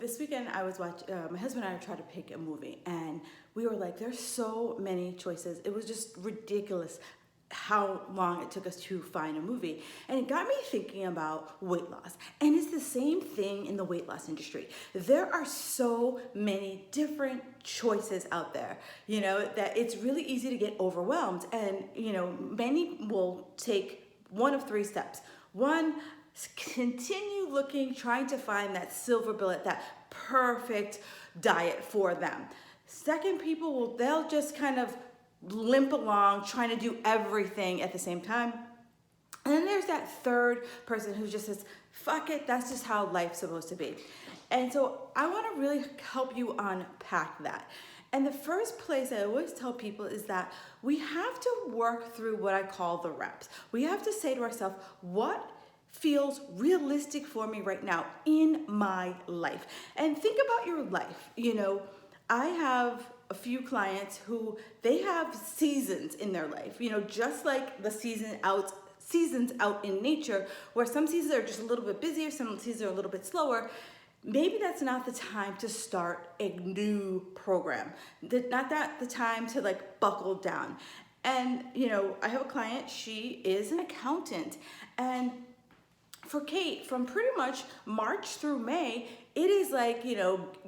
This weekend I was watching, my husband and I tried to pick a movie, and we were like, there's so many choices. It was just ridiculous how long it took us to find a movie. And it got me thinking about weight loss. And it's the same thing in the weight loss industry. There are so many different choices out there, that it's really easy to get overwhelmed. And, many will take one of three steps. One, continue looking, trying to find that silver bullet, that perfect diet for them. Second, they'll just kind of limp along, trying to do everything at the same time. And then there's that third person who just says, fuck it, that's just how life's supposed to be. And so I want to really help you unpack that. And the first place I always tell people is that we have to work through what I call the reps. We have to say to ourselves, what feels realistic for me right now in my life? And think about your life. I have a few clients who they have seasons in their life, just like the seasons out in nature, where some seasons are just a little bit busier, some seasons are a little bit slower. Maybe that's not the time to start a new program. Not that the time to buckle down. And, I have a client, she is an accountant, and for Kate, from pretty much March through May, it is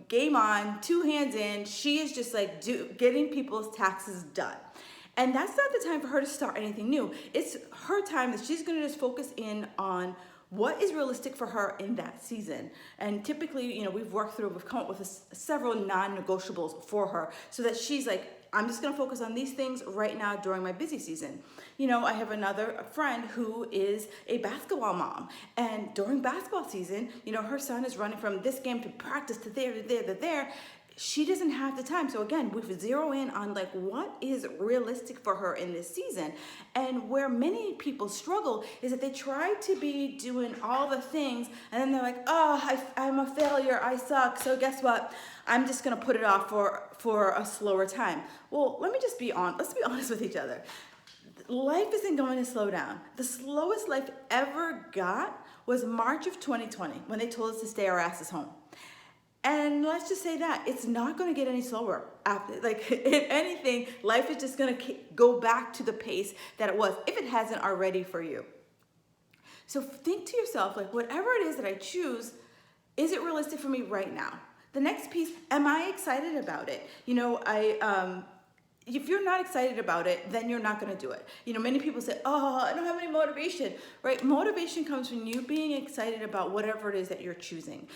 game on, two hands in. She is just getting people's taxes done. And that's not the time for her to start anything new. It's her time that she's gonna just focus in on what is realistic for her in that season. And typically, we've come up with several non-negotiables for her so that she's I'm just gonna focus on these things right now during my busy season. I have another friend who is a basketball mom, and during basketball season, her son is running from this game to practice to there, to there, to there. She doesn't have the time. So again, we zero in on what is realistic for her in this season. And where many people struggle is that they try to be doing all the things, and then they're like, oh, I'm a failure, I suck. So guess what? I'm just gonna put it off for a slower time. Well, let's be honest with each other. Life isn't going to slow down. The slowest life ever got was March of 2020 when they told us to stay our asses home. And let's just say that it's not going to get any slower after. If anything, life is just going to go back to the pace that it was, if it hasn't already for you. So think to yourself, whatever it is that I choose, is it realistic for me right now? The next piece, am I excited about it? If you're not excited about it, then you're not going to do it. Many people say, oh, I don't have any motivation, right? Motivation comes from you being excited about whatever it is that you're choosing.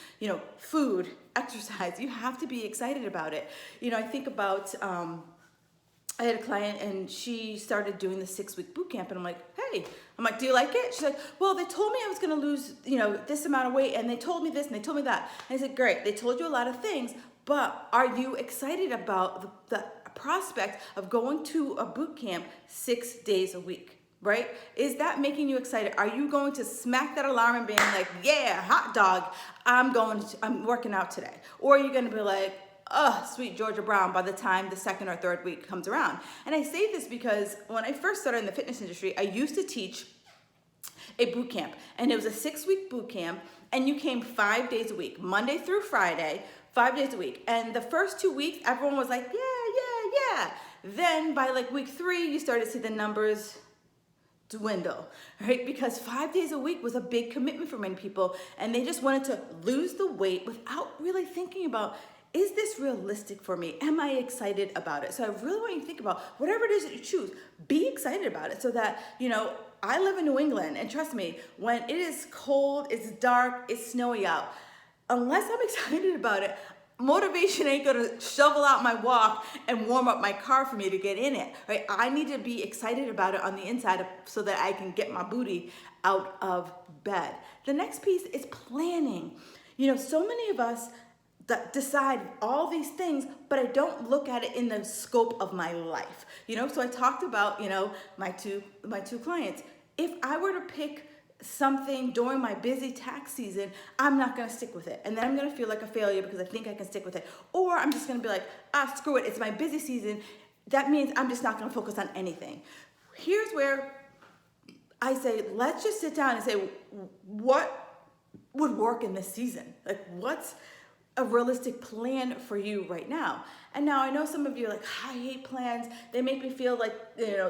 Food, exercise, you have to be excited about it. I think about, I had a client and she started doing the 6-week boot camp, and I'm like, hey, do you like it? She's like, well, they told me I was going to lose, this amount of weight, and they told me this and they told me that. And I said, great, they told you a lot of things, but are you excited about the prospect of going to a boot camp 6 days a week, right? Is that making you excited? Are you going to smack that alarm and being like, yeah, hot dog, I'm working out today? Or are you going to be like, oh, sweet Georgia Brown by the time the second or third week comes around? And I say this because when I first started in the fitness industry, I used to teach a boot camp, and it was a 6-week boot camp, and you came 5 days a week, Monday through Friday, 5 days a week. And the first 2 weeks, everyone was like, yeah. Then by week 3, you started to see the numbers dwindle, right? Because 5 days a week was a big commitment for many people, and they just wanted to lose the weight without really thinking about, is this realistic for me? Am I excited about it? So I really want you to think about whatever it is that you choose, be excited about it so that, I live in New England, and trust me, when it is cold, it's dark, it's snowy out, unless I'm excited about it, motivation ain't gonna shovel out my walk and warm up my car for me to get in it, right? I need to be excited about it on the inside so that I can get my booty out of bed. The next piece is planning. So many of us that decide all these things, but I don't look at it in the scope of my life. So I talked about, my two clients. If I were to pick something during my busy tax season, I'm not gonna stick with it. And then I'm gonna feel like a failure because I think I can stick with it. Or I'm just gonna be like, screw it, it's my busy season. That means I'm just not gonna focus on anything. Here's where I say, let's just sit down and say, what would work in this season? Like, what's a realistic plan for you right now? And now I know some of you are like, I hate plans. They make me feel like,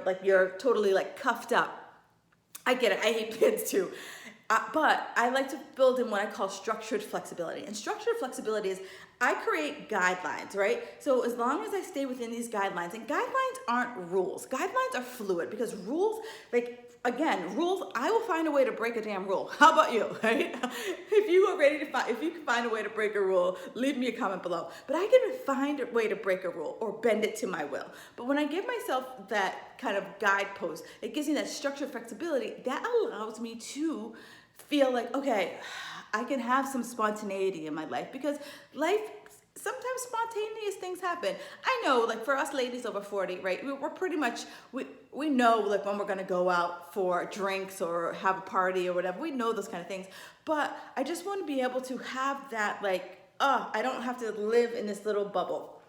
like you're totally like cuffed up. I get it. I hate plans too. But I like to build in what I call structured flexibility. And structured flexibility is I create guidelines, right? So as long as I stay within these guidelines, and guidelines aren't rules. Guidelines are fluid because rules, rules, I will find a way to break a damn rule. How about you, right? If you are ready to if you can find a way to break a rule, leave me a comment below. But I can find a way to break a rule or bend it to my will. But when I give myself that kind of guidepost, it gives me that structured flexibility, that allows me to feel like, okay, I can have some spontaneity in my life, because life, sometimes spontaneous things happen. I know, like for us ladies over 40, right, we're pretty much, we know like when we're gonna go out for drinks or have a party or whatever. We know those kind of things. But I just want to be able to have that, like, I don't have to live in this little bubble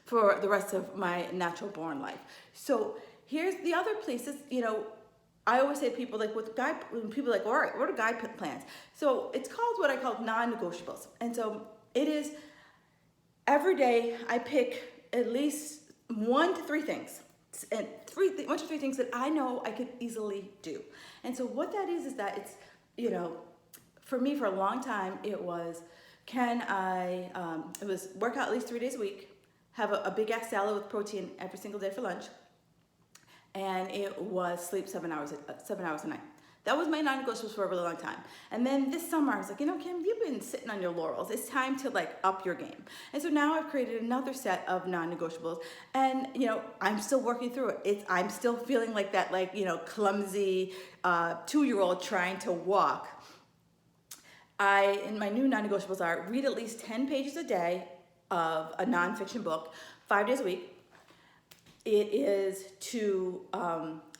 for the rest of my natural born life. So here's the other places, I always say to people, like when people are like, all right, what are guide plans? So it's called what I call non-negotiables. And so it is every day I pick at least 1 to 3 things, and 1 to 3 things that I know I could easily do. And so what that is that it's, for me for a long time, it was, it was work out at least 3 days a week, have a big ass salad with protein every single day for lunch, and it was sleep 7 hours a night. That was my non-negotiables for a really long time. And then this summer I was like, Kim, you've been sitting on your laurels. It's time to like up your game. And so now I've created another set of non-negotiables, and I'm still working through it. I'm still feeling like that, clumsy 2-year-old trying to walk. In my new non-negotiables are read at least 10 pages a day of a nonfiction book, 5 days a week. It is to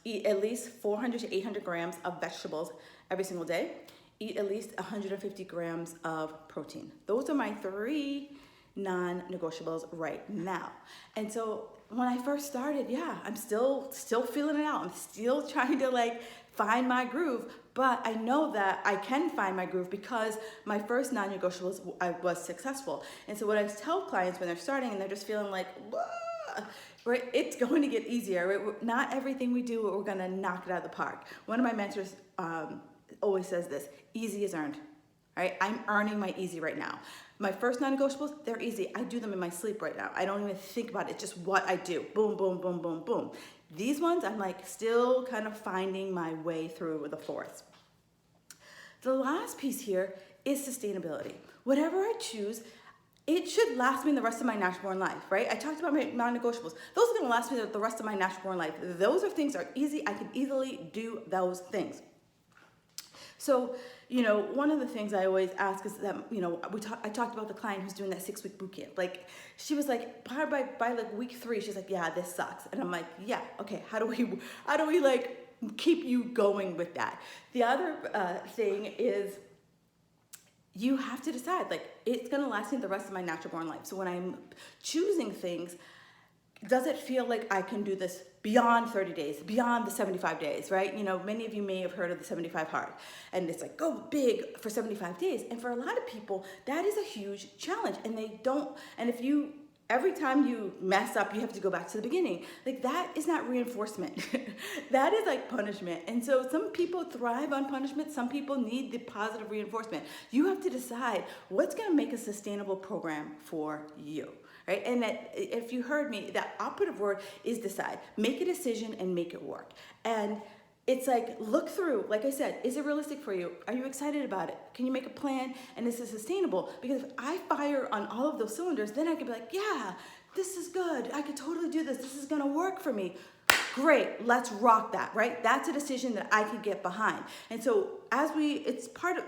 eat at least 400 to 800 grams of vegetables every single day. Eat at least 150 grams of protein. Those are my 3 non-negotiables right now. And so when I first started, I'm still feeling it out. I'm still trying to find my groove, but I know that I can find my groove because my first non-negotiables was successful. And so what I tell clients when they're starting and they're just feeling like, whoa, right, it's going to get easier. Right? Not everything we do, we're going to knock it out of the park. One of my mentors always says this: easy is earned. Right? I'm earning my easy right now. My first non-negotiables, they're easy. I do them in my sleep right now. I don't even think about it. It's just what I do. Boom, boom, boom, boom, boom. These ones, I'm still kind of finding my way through the forest. The last piece here is sustainability. Whatever I choose, it should last me the rest of my natural born life, right? I talked about my non-negotiables. Those are gonna last me the rest of my natural born life. Those are things that are easy. I can easily do those things. So, one of the things I always ask is that, I talked about the client who's doing that 6-week boot camp. She was like, by week 3, she's like, yeah, this sucks. And I'm like, yeah, okay, how do we keep you going with that? The other thing is, you have to decide, it's gonna last me the rest of my natural born life. So when I'm choosing things, does it feel like I can do this beyond 30 days, beyond the 75 days, right? Many of you may have heard of the 75 hard, and it's like, go big for 75 days. And for a lot of people, that is a huge challenge, and every time you mess up, you have to go back to the beginning. That is not reinforcement. That is punishment. And so some people thrive on punishment. Some people need the positive reinforcement. You have to decide what's gonna make a sustainable program for you. Right? And that, if you heard me, that operative word is decide. Make a decision and make it work. And it's look through, like I said, is it realistic for you? Are you excited about it? Can you make a plan? And is it sustainable? Because if I fire on all of those cylinders, then I could be like, yeah, this is good. I could totally do this. This is gonna work for me. Great, let's rock that, right? That's a decision that I could get behind. And so it's part of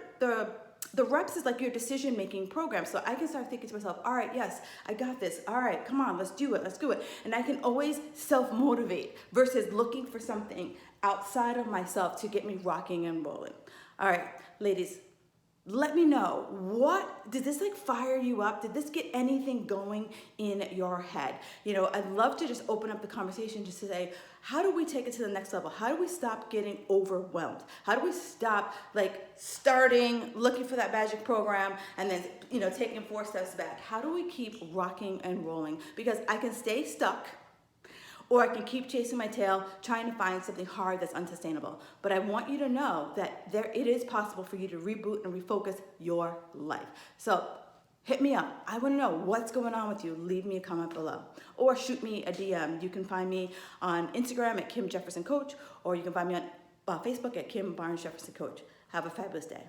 the reps is your decision-making program. So I can start thinking to myself, all right, yes, I got this. All right, come on, let's do it. And I can always self-motivate versus looking for something outside of myself to get me rocking and rolling. All right, ladies, let me know, what did this like fire you up? Did this get anything going in your head? You know, I'd love to just open up the conversation just to say, how do we take it to the next level? How do we stop getting overwhelmed? How do we stop like starting, looking for that magic program and then, you know, taking 4 steps back? How do we keep rocking and rolling? Because I can stay stuck, or I can keep chasing my tail, trying to find something hard that's unsustainable. But I want you to know that it is possible for you to reboot and refocus your life. So hit me up. I want to know what's going on with you. Leave me a comment below. Or shoot me a DM. You can find me on Instagram at Kim Jefferson Coach, or you can find me on Facebook at Kim Barnes Jefferson Coach. Have a fabulous day.